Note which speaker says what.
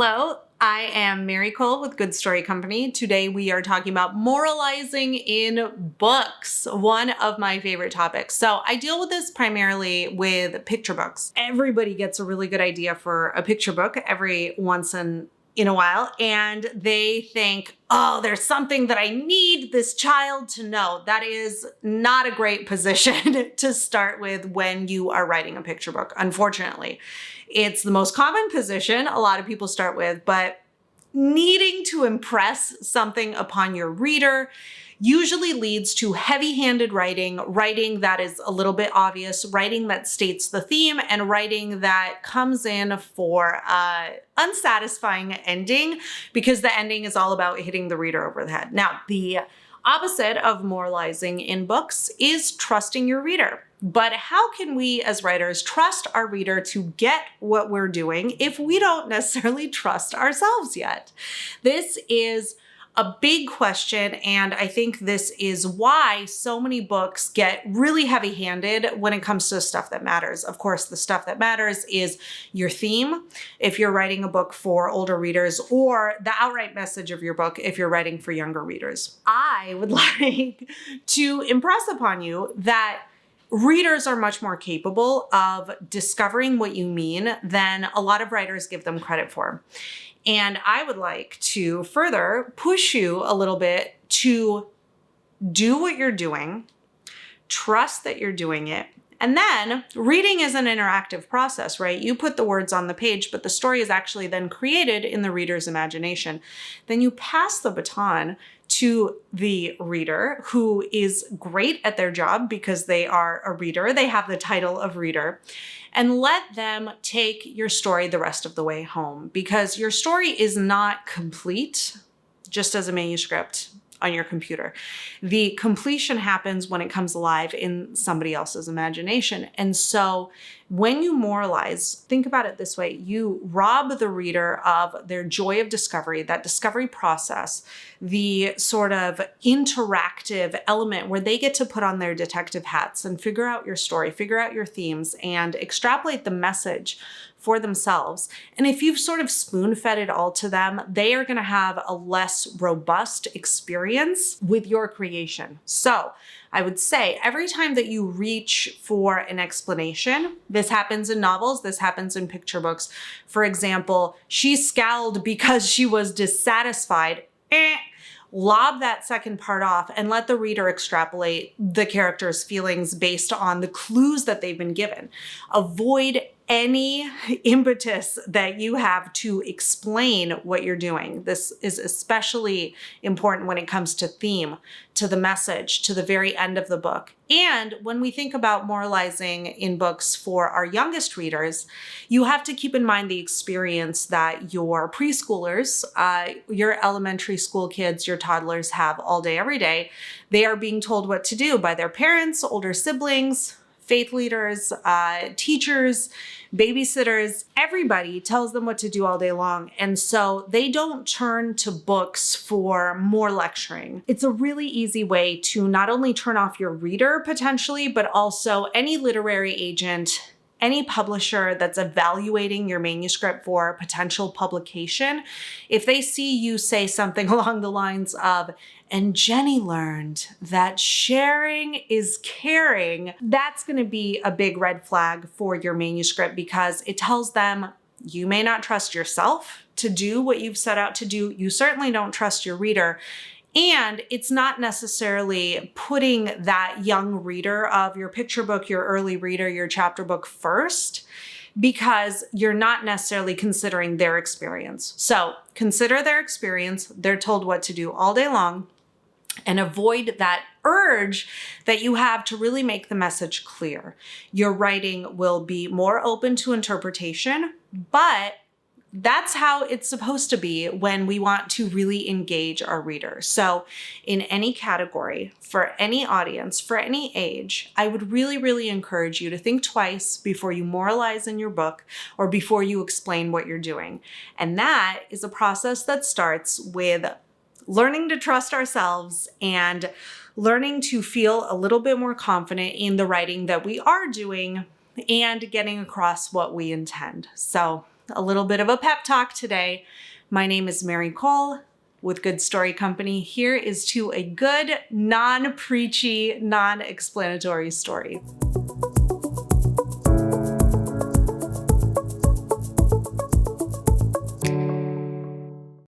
Speaker 1: Hello, I am Mary Cole with Good Story Company. Today we are talking about moralizing in books, one of my favorite topics. So I deal with this primarily with picture books. Everybody gets a really good idea for a picture book every once in a while, and they think, oh, there's something that I need this child to know. That is not a great position to start with when you are writing a picture book, unfortunately. It's the most common position a lot of people start with, but needing to impress something upon your reader usually leads to heavy-handed writing that is a little bit obvious, writing that states the theme, and writing that comes in for an unsatisfying ending because the ending is all about hitting the reader over the head. Now, the opposite of moralizing in books is trusting your reader. But how can we as writers trust our reader to get what we're doing if we don't necessarily trust ourselves yet? This is a big question, and I think this is why so many books get really heavy-handed when it comes to stuff that matters. Of course, the stuff that matters is your theme, if you're writing a book for older readers, or the outright message of your book if you're writing for younger readers. I would like to impress upon you that readers are much more capable of discovering what you mean than a lot of writers give them credit for. And I would like to further push you a little bit to do what you're doing, trust that you're doing it. And then reading is an interactive process, right? You put the words on the page, but the story is actually then created in the reader's imagination. Then you pass the baton to the reader, who is great at their job because they are a reader. They have the title of reader. And let them take your story the rest of the way home, because your story is not complete just as a manuscript on your computer. The completion happens when it comes alive in somebody else's imagination. And so when you moralize, think about it this way: you rob the reader of their joy of discovery, that discovery process, the sort of interactive element where they get to put on their detective hats and figure out your story, figure out your themes, and extrapolate the message for themselves. And if you've sort of spoon-fed it all to them, they are going to have a less robust experience with your creation. So I would say every time that you reach for an explanation, this happens in novels, this happens in picture books. For example, she scowled because she was dissatisfied. Lob that second part off and let the reader extrapolate the character's feelings based on the clues that they've been given. Avoid any impetus that you have to explain what you're doing. This is especially important when it comes to theme, to the message, to the very end of the book. And when we think about moralizing in books for our youngest readers, you have to keep in mind the experience that your preschoolers, your elementary school kids, your toddlers have all day, every day. They are being told what to do by their parents, older siblings, faith leaders, teachers, babysitters. Everybody tells them what to do all day long. And so they don't turn to books for more lecturing. It's a really easy way to not only turn off your reader potentially, but also any literary agent, any publisher that's evaluating your manuscript for potential publication. If they see you say something along the lines of, "And Jenny learned that sharing is caring," that's going to be a big red flag for your manuscript, because it tells them you may not trust yourself to do what you've set out to do. You certainly don't trust your reader. And it's not necessarily putting that young reader of your picture book, your early reader, your chapter book first, because you're not necessarily considering their experience. So consider their experience. They're told what to do all day long, and avoid that urge that you have to really make the message clear. Your writing will be more open to interpretation, but that's how it's supposed to be when we want to really engage our reader. So in any category, for any audience, for any age, I would really, really encourage you to think twice before you moralize in your book or before you explain what you're doing. And that is a process that starts with learning to trust ourselves and learning to feel a little bit more confident in the writing that we are doing and getting across what we intend. So a little bit of a pep talk today. My name is Mary Cole with Good Story Company. Here is to a good, non-preachy, non-explanatory story.